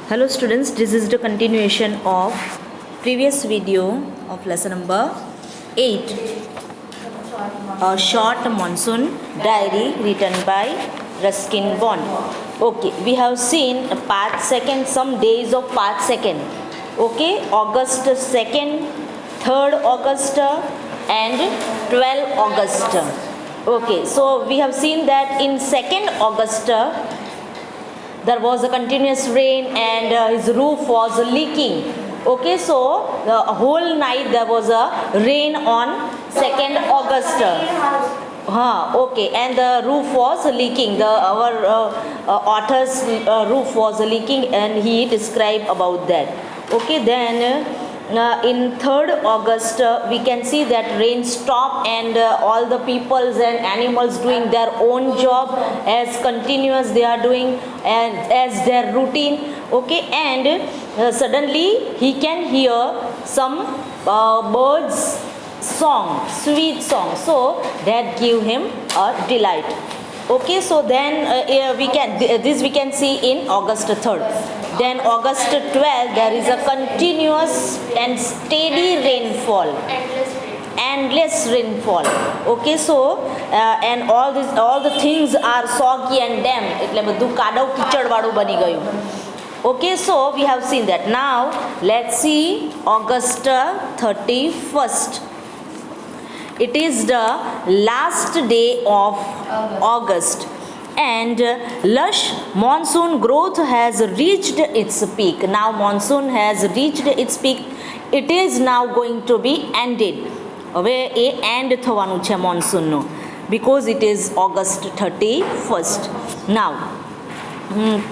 Hello students, this is the continuation of previous video of lesson number 8, a short monsoon diary written by Ruskin Bond. Okay, we have seen part second, some days of part second. Okay, August 2nd, 3rd August and 12 August. Okay, so we have seen that in 2nd August there was a continuous rain and his roof was leaking. Okay, so the whole night there was a rain on 2nd August. Okay, and the roof was leaking. Our author's roof was leaking, and he described about that. Okay, then in 3rd August we can see that rain stopped and all the peoples and animals doing their own job as continuous they are doing and as their routine. Okay, and suddenly he can hear some birds song, sweet song, so that give him a delight. Okay, so then we can see in August 3rd. Then August 12th there is a continuous and steady rainfall, endless rainfall. Okay, so and all the things are soggy and damp, એટલે બધું કાદવ કીચડ વાળું બની ગયું. Okay, so we have seen that. Now let's see August 31st. It is the last day of August and lush monsoon growth has reached its peak. Now monsoon has reached its peak. It is now going to be ended. હવે એ end થવાનું છે monsoonનું because it is August 31st. Now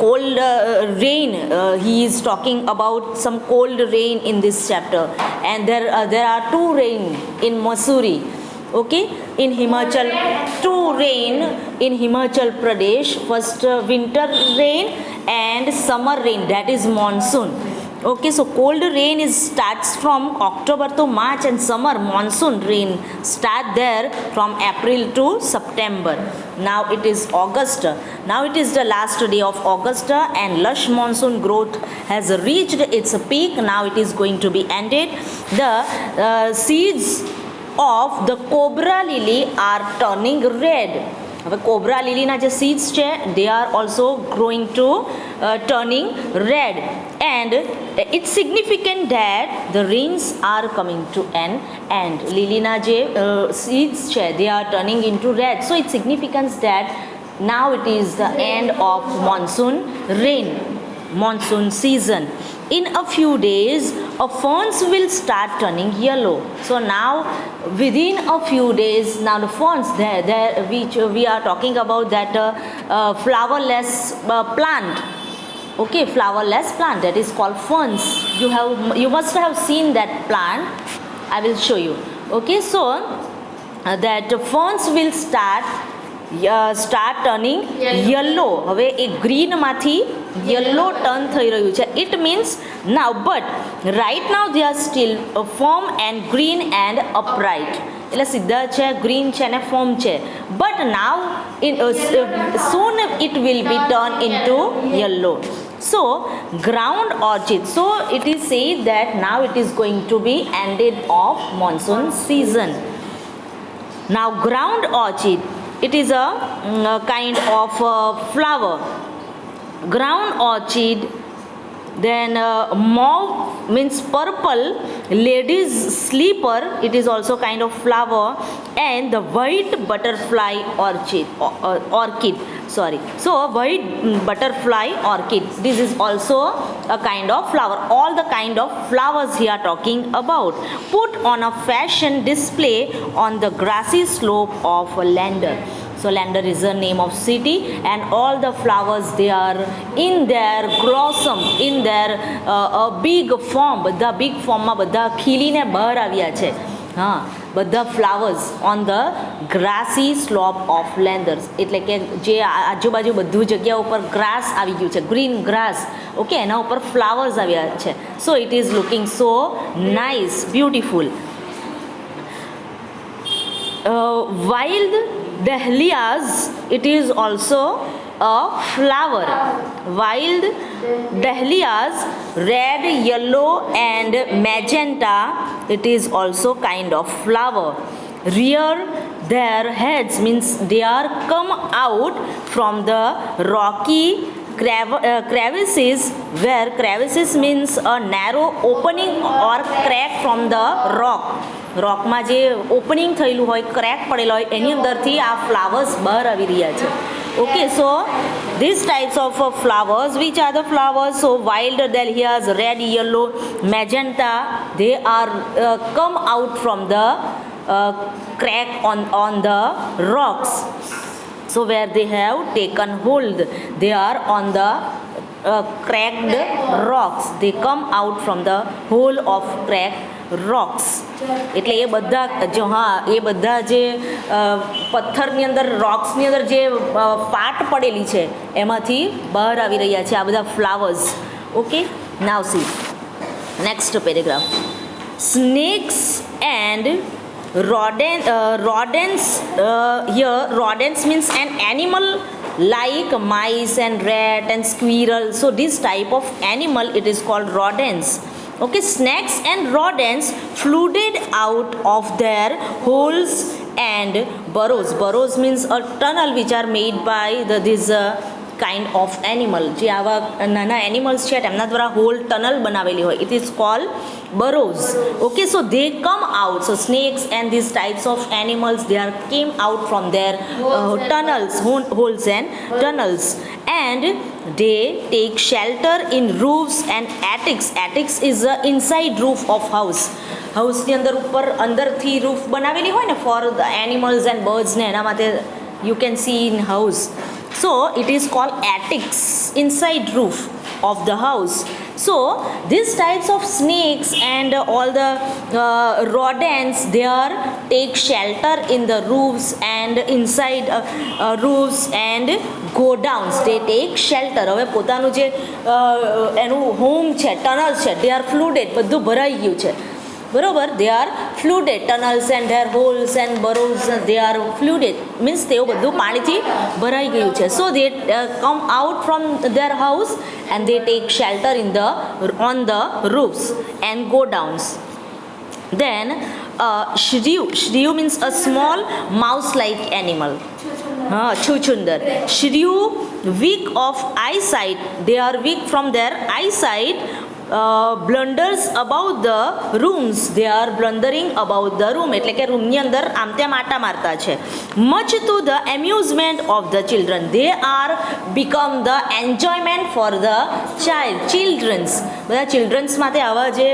cold rain, he is talking about some cold rain in this chapter, and there are two rain in Mussoorie. Okay, in Himachal, two rain in Himachal Pradesh. First winter rain and summer rain, that is monsoon. Okay, so cold rain starts from October to March, and summer monsoon rain start there from April to September. Now it is August. Now it is the last day of August and lush monsoon growth has reached its peak. Now it is going to be ended. The seeds of the cobra lily are turning red. હવે cobra લીલીના જે seeds છે they are also growing to turning red, and it's significant that the rains are coming to an end. લીલીના જે seeds છે they are turning into red, so it's significant that now it is the end of monsoon rain, monsoon season. In a few days ferns will start turning yellow. So now within a few days, now the ferns there which we are talking about, that flowerless plant. Okay, flowerless plant, that is called ferns. You must have seen that plant. I will show you. Okay, so that ferns will start turning yellow. હવે એ green માથી yellow turn થઈ રહ્યું છે. It means now, but right now they are still firm and green and upright. એટલે સિદ્ધા છે, green છે અને firm છે. But now soon it will be turned into yellow. So ground orchid, so it is said that now it is going to be ended of monsoon season. Now ground orchid, it is a kind of flower. Ground orchid, then mauve means purple, ladies sleeper, it is also kind of flower, and the white butterfly orchid, sorry, so white butterfly orchid, this is also a kind of flower. All the kind of flowers he are talking about put on a fashion display on the grassy slope of Lander. So Lander is the name of city, and all the flowers they are in their blossom, in their big form. બધા big form માં બધા ખીલીને બહાર આવ્યા છે. બધા flowers on the grassy slope of Landers, એટલે કે જે આજુબાજુ બધું જગ્યા ઉપર grass આવી ગયું છે, green grass. Okay, એના ઉપર flowers આવ્યા છે. So it is looking so nice, beautiful. Wild dahlias, it is also a flower. Wild dahlias, red, yellow and magenta, it is also kind of flower. Rear their heads means they are come out from the rocky crevices, where crevices means a narrow opening or crack from the rock. રોકમાં જે opening થયેલું હોય, crack પડેલો હોય, એની અંદરથી આ flowers બહાર આવી રહ્યા છે. Okay, so these types of flowers, which are the flowers? So wild dahlias, red, yellow, magenta, they are come out from the crack on the rocks. So where they have taken hold, they are on the cracked rocks. They come out from the hole of cracked rocks. એટલે એ બધા જો હા એ બધા જે પથ્થરની અંદર રોક્સની અંદર જે પાટ પડેલી છે એમાંથી બહાર આવી રહ્યા છે આ બધા flowers. Okay, now C next paragraph. Snacks and rodents, here rodents means an animal like mice and rat and squirrel. So this type of animal, it is called rodents. Okay, snakes and rodents flooded out of their holes and burrows. Burrows means a tunnel which are made by this kind of animal. જે આવા નાના animals છે તેમના દ્વારા hall tunnel બનાવેલી હોય, it is called burrows. Okay, so they come out. So snakes and these types of animals, they are came out from their tunnels, holes and tunnels, and they take shelter in roofs and attics. Attics is the inside roof of house. હાઉસની અંદર ઉપર અંદરથી roof બનાવેલી હોય ને for the animals and birds ને એના માટે you can see in house. So it is called attics, inside roof of the house. So these types of snakes and all the rodents, they are take shelter in the roofs and inside roofs and go downs. They take shelter. હવે પોતાનું જે એનું home છે, tunnel છે, they are flooded, બધું ભરાઈ ગયું છે. બરોબર, they are flooded. Tunnels and their holes and burrows, they are flooded, means તેઓ બધું પાણીથી ભરાઈ ગયું છે. So they come out from their house and they take shelter on the roofs and go downs. Then shrew means a small mouse like animal. Chuchundar. Shrew, weak of eyesight, they are weak from their eyesight. Blunders about the rooms, they are blundering about the room, એટલે કે રૂમની અંદર આમ તેમ આટા મારતા છે. Much to the amusement of the children, they are become the enjoyment for the children's. બધા ચિલ્ડ્રન્સ માટે આવા જે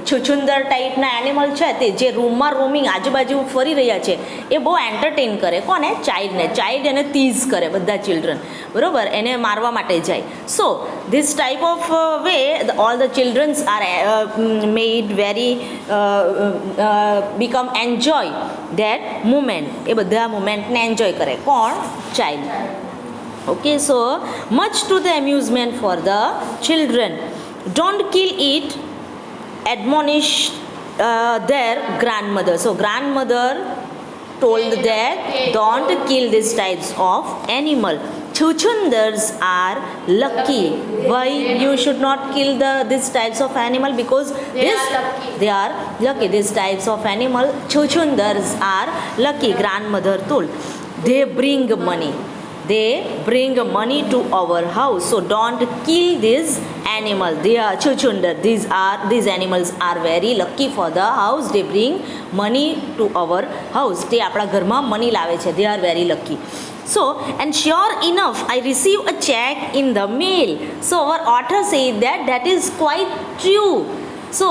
છુછુંદર ટાઈપના એનિમલ છે તે જે રૂમમાં રોમિંગ આજુબાજુ ફરી રહ્યા છે એ બહુ એન્ટરટેન કરે. કોને? ચાઇલ્ડને. ચાઇલ્ડ એને ટીઝ કરે બધા ચિલ્ડ્રન, બરોબર, એને મારવા માટે જાય. સો this type of way all the children are made very become enjoy that moment. એ બધા મોમેન્ટને એન્જોય કરે. કોણ? Child. Okay, so much to the amusement for the children. Don't kill it, admonished their grandmother. So grandmother told that don't kill these types of animal. Chuchundars are lucky. Why you should not kill these types of animal? Because they are lucky. These types of animal, chuchundars are lucky. Grandmother told. They bring money. They bring money to our house. So don't kill this animal. They are chuchundar. These animals are very lucky for the house. They bring money to our house. તે આપણા ઘરમાં money લાવે છે. They are very lucky. So, and sure enough, I receive a check in the mail. So our author said that is quite true. So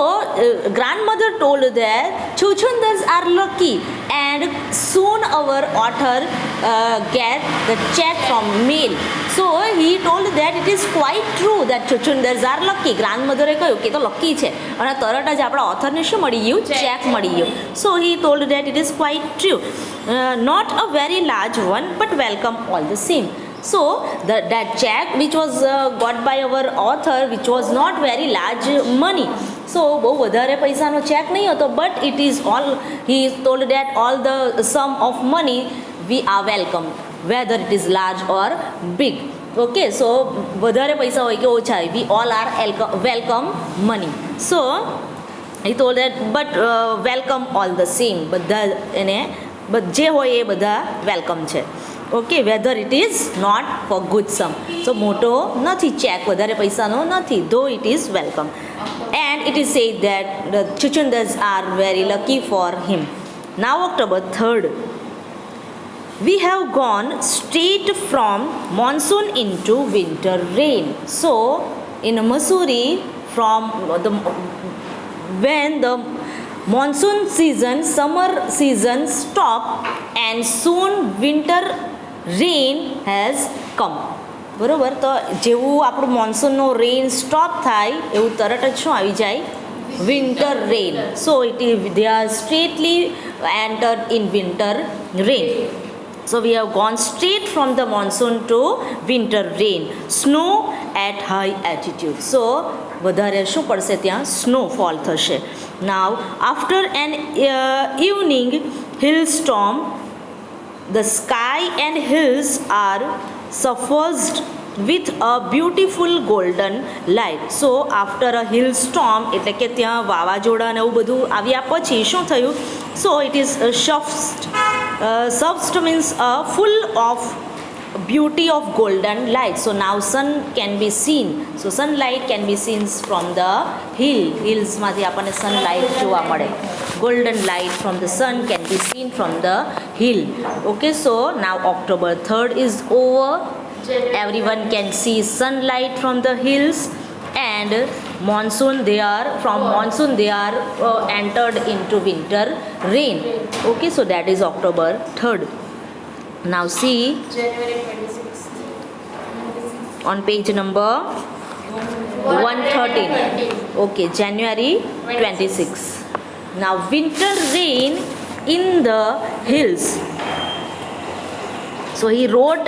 grandmother told that chuchundars are lucky, and soon our author get the check from mail. So he told that it is quite true that chuchundars are lucky. Grandmother એ કહ્યું કે તો lucky છે અને તરત જ આપણા ઓથરને શું મળી ગયું? ચેક મળી ગયું. So he told that it is quite true. Not a very large one, but welcome all the same. So that check which was got by our author, which was not very large money. So બહુ વધારે પૈસાનો check નહીં હતો, but it is all, he told that all the sum of money we are welcome, whether it is large or big. Okay so વધારે પૈસા હોય કે ઓછા હોય we all are welcome money so he told that but welcome all the same બધા એને જે હોય એ બધા વેલકમ છે okay weather it is not for good some so મોટો નથી ચેક વધારે પૈસાનો નથી though it is welcome and it is sad that the Chuchundas are very lucky for him. Now October 3rd, we have gone straight from monsoon into winter rain. So in Mussoorie, from the when the monsoon season, summer season stopped and soon winter rain has come. બરાબર તો જેવું આપણું મોન્સૂનનો rain stop થાય એવું તરત જ શું આવી જાય winter rain so it is they are straightly entered in winter rain so we have gone straight from the monsoon to winter rain snow at high altitude so વધારે શું પડશે ત્યાં snowfall થશે now after an evening hailstorm the sky and hills are suffused with a beautiful golden light so after a hailstorm એટલે કે ત્યાં વાવાઝોડા ને એવું બધું આવ્યા પછી શું થયું so it is suffused means full of beauty of golden light so now sun can be seen so sunlight can be seen from the hills માંથી આપણને sunlight જોવા મળે golden light from the sun can be seen from the hill okay so now October 3rd is over everyone can see sunlight from the hills and monsoon they are entered into winter rain okay so that is October 3rd. Now see January 26th on page number 113 okay January 26. Now winter rain in the hills so he wrote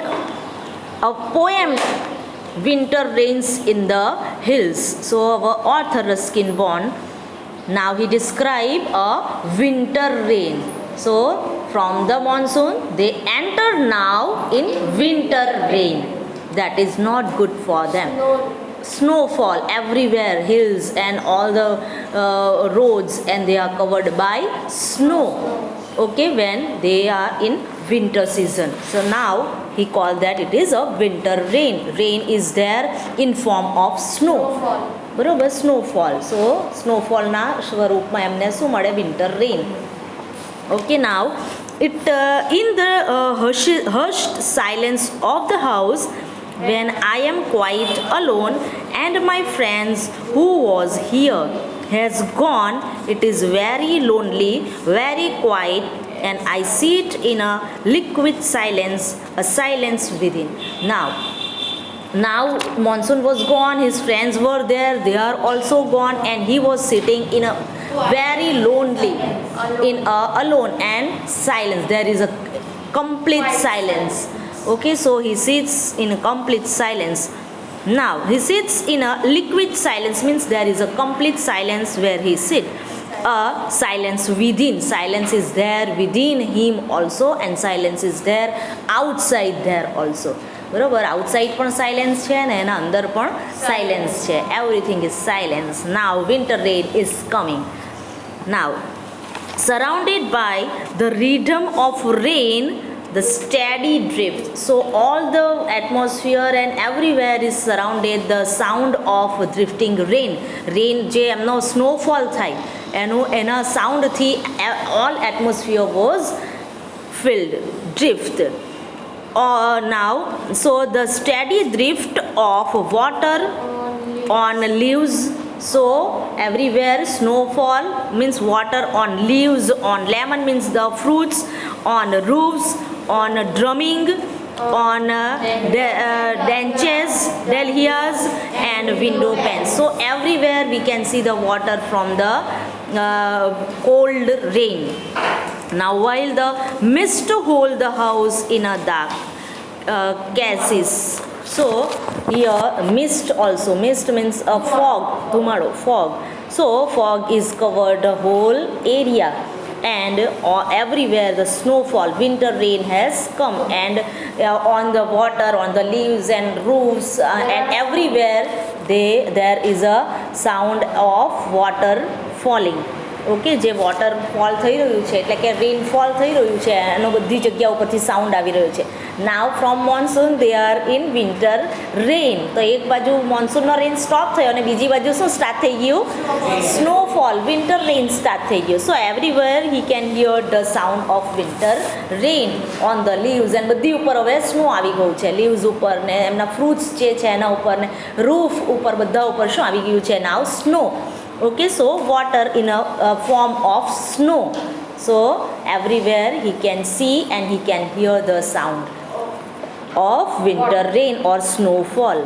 a poem winter rains in the hills so our author Ruskin Bond now he described a winter rain so from the monsoon they enter now in winter rain that is not good for them snowfall everywhere hills and all the roads and they are covered by snow okay when they are in winter season so now he called that it is a winter rain rain is there in form of snow બરોબર snowfall so snowfall ના સ્વરૂપમાં એમને શું મળે winter rain okay now it in the hushed silence of the house when I am quite alone and my friends who was here has gone it is very lonely very quiet and I sit in a liquid silence a silence within now monsoon was gone his friends were there they are also gone and he was sitting in a very lonely in a alone and silence there is a complete silence okay so he sits in a complete silence now he sits in a liquid silence means there is a complete silence where he sits a silence within silence is there within him also and silence is there outside there also બરાબર outside પણ silence છે ને એના અંદર પણ silence છે everything is silence now winter rain is coming now surrounded by the rhythm of rain the steady drift so all the atmosphere and everywhere is surrounded the sound of drifting rain જે એમનો snowfall થાય એના સાઉન્ડથી all atmosphere was filled drift now so the steady drift of water on leaves so everywhere snowfall means water on leaves on lemon means the fruits on roofs on drumming on benches dahlias and window panes so everywhere we can see the water from the cold rain now while the mist hold the house in a dark gases so here mist also mist means a fog tomorrow fog so fog is covered the whole area and everywhere the snowfall, winter rain has come, and on the water, on the leaves and roofs, and everywhere there is a sound of water falling. Okay, જે waterfall થઈ રહ્યું છે એટલે કે rainfall થઈ રહ્યું છે એનો બધી જગ્યા ઉપરથી સાઉન્ડ આવી રહ્યો છે. Now from monsoon they are in winter rain. તો એક બાજુ મોન્સૂનનો રેન સ્ટોપ થયો અને બીજી બાજુ શું સ્ટાર્ટ થઈ ગયું? સ્નોફોલ, વિન્ટર રેન સ્ટાર્ટ થઈ ગયું. So everywhere he can hear the sound of winter rain on the leaves. And બધી ઉપર હવે સ્નો આવી ગયું છે, લીવ્સ ઉપર ને એમના ફ્રૂટ્સ જે છે એના ઉપર ને રૂફ ઉપર, બધા ઉપર શું આવી ગયું છે? નાવ snow. Okay, so water in a form of snow. So everywhere he can see and he can hear the sound of winter rain or snowfall.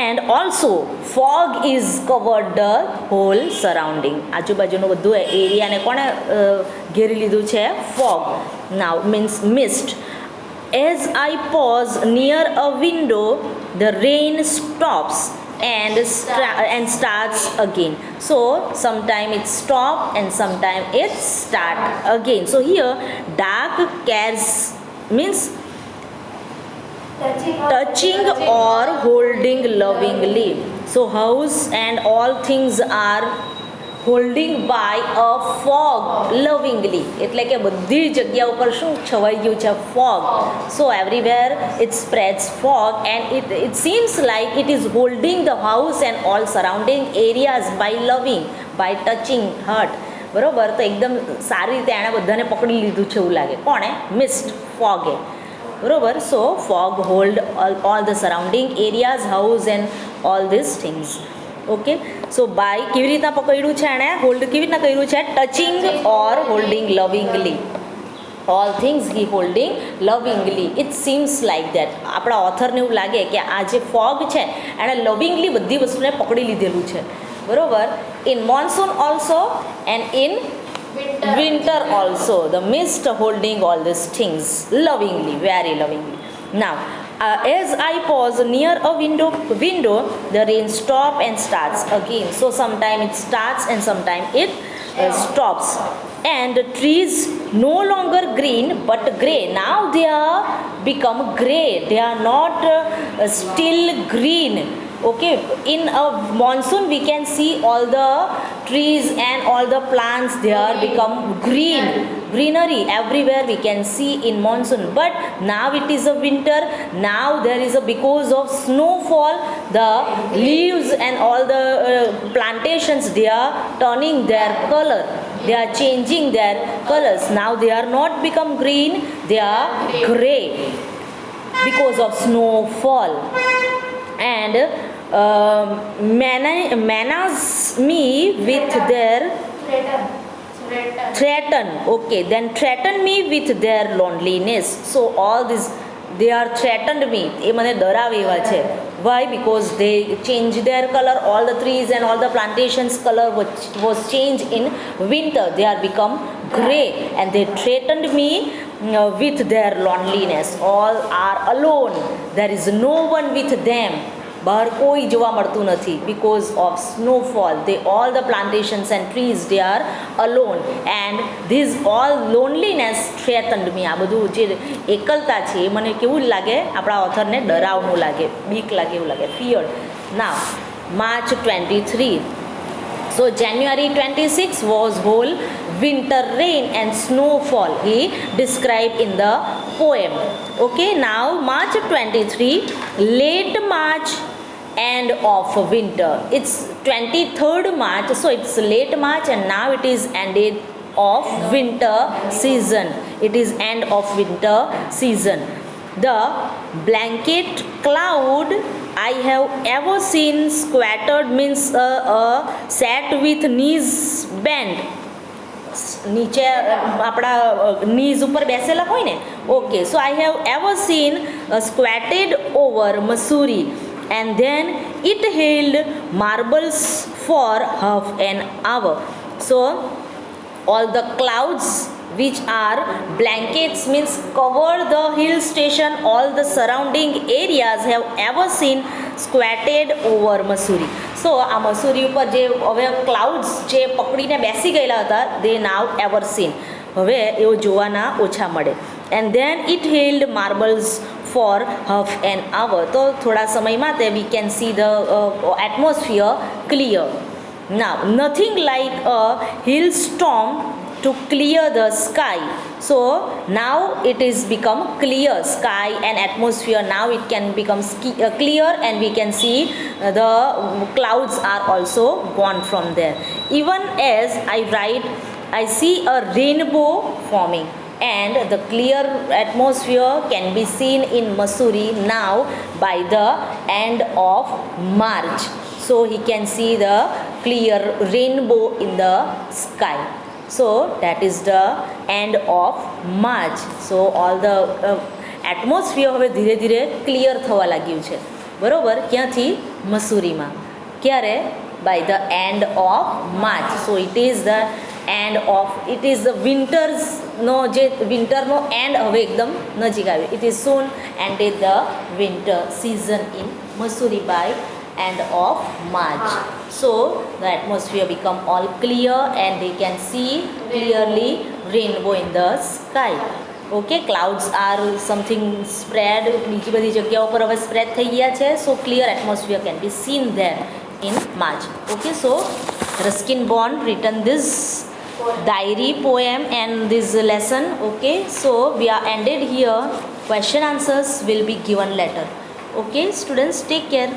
And also fog is covered the whole surrounding. આજુબાજુનો બધું એરિયાને કોણે ઘેરી લીધું છે? Fog. Now means mist. As I pause near a window, the rain stops and starts again. So sometime it stop and sometime it start again. So here dark cares means touching or holding lovingly. So house and all things are holding by a fog lovingly. એટલે કે બધી જગ્યા ઉપર શું છવાઈ ગયું છે? Fog. So everywhere it spreads fog and it seems like it is holding the house and all surrounding areas by loving, by touching, hurt. બરોબર? તો એકદમ સારી રીતે એણે બધાને પકડી લીધું છે એવું લાગે. કોણે? મિસ્ટ, ફોગે. બરોબર? So fog hold all the surrounding areas, house and all these things. Okay, so by કેવી રીતના પકડ્યું છે એણે? હોલ્ડ કેવી રીતના કર્યું છે? Touching or holding લવિંગલી. All things he holding લવિંગલી. It seems like that. આપણા ઓથરને એવું લાગે કે આ જે ફોગ છે એણે લવિંગલી બધી વસ્તુને પકડી લીધેલું છે. બરોબર? In monsoon also and in winter also the mist holding all these things lovingly, very lovingly. Now as I pause near a window, the rain stop and starts again. So sometime it starts and sometime it stops. And the trees no longer green but grey. Now they are become grey. They are not still green. Okay, in a monsoon we can see all the trees and all the plants, they are become green, greenery everywhere we can see in monsoon. But now it is a winter. Now there is a, because of snowfall, the leaves and all the plantations, they are turning their color, they are changing their colors. Now they are not become green, they are grey because of snowfall. And menace me with their threaten. Okay, then threaten me with their loneliness. So all this, they are threatened me. એ મને ડરાવે એવા છે. Why? Because they change their color. All the trees and all the plantations color was changed in winter. They are become grey and they threatened me with their loneliness. All are alone. There is no one with them. બહાર કોઈ જોવા મળતું નથી. Because of snowfall, they all the plantations and trees, they are alone and this all loneliness threatened me. આ બધું જે એકલતા છે એ મને કેવું લાગે? આપણા ઓથરને ડરાવનું લાગે, બીક લાગે, એવું લાગે, feared. Now March 23. So January 26 was whole winter rain and snowfall he described in the poem. Okay, now March 23, late March, end of winter. It's 23rd March, so it's late March and now it is ended of winter season. It is end of winter season. The blanket cloud I have ever seen squattered means sat with knees bent. નીચે આપણા knees ઉપર બેસેલા હોય ને. Okay, so I have ever seen squatted over Mussoorie and then it held marbles for half an hour. So all the clouds which are blankets means cover the hill station, all the surrounding areas have ever seen squatted over Mussoorie. સો આ મસૂરી ઉપર જે હવે clouds જે પકડીને બેસી ગયેલા હતા દે નાવ ever scene, હવે એવું જોવાના ઓછા મળે. And then it held marbles for half an hour, તો થોડા સમયમાં તે we can see the atmosphere clear. Now nothing like a hill storm to clear the sky. So now it is become clear sky and atmosphere. Now it can become clear and we can see the clouds are also gone from there. Even as I write, I see a rainbow forming and the clear atmosphere can be seen in Mussoorie now by the end of March. So he can see the clear rainbow in the sky. So that is the end of March. So all the atmosphere હવે ધીરે ધીરે clear થવા લાગ્યું છે, બરાબર. ક્યાંથી? મસૂરીમાં. ક્યારે? By the end of March. So it is the end of, it is the વિન્ટર્સનો જે વિન્ટરનો એન્ડ હવે એકદમ નજીક આવ્યો. It is soon ended the winter season in Mussoorie by end of March. So the atmosphere become all clear and they can see clearly rainbow in the sky. Okay, clouds are something spread, બીજી બધી જગ્યાઓ પર હવે spread થઈ ગયા છે. So clear atmosphere can be seen there in March. Okay, so Ruskin Bond written this diary poem and this lesson. Okay, so we are ended here. Question answers will be given later. Okay, students, take care.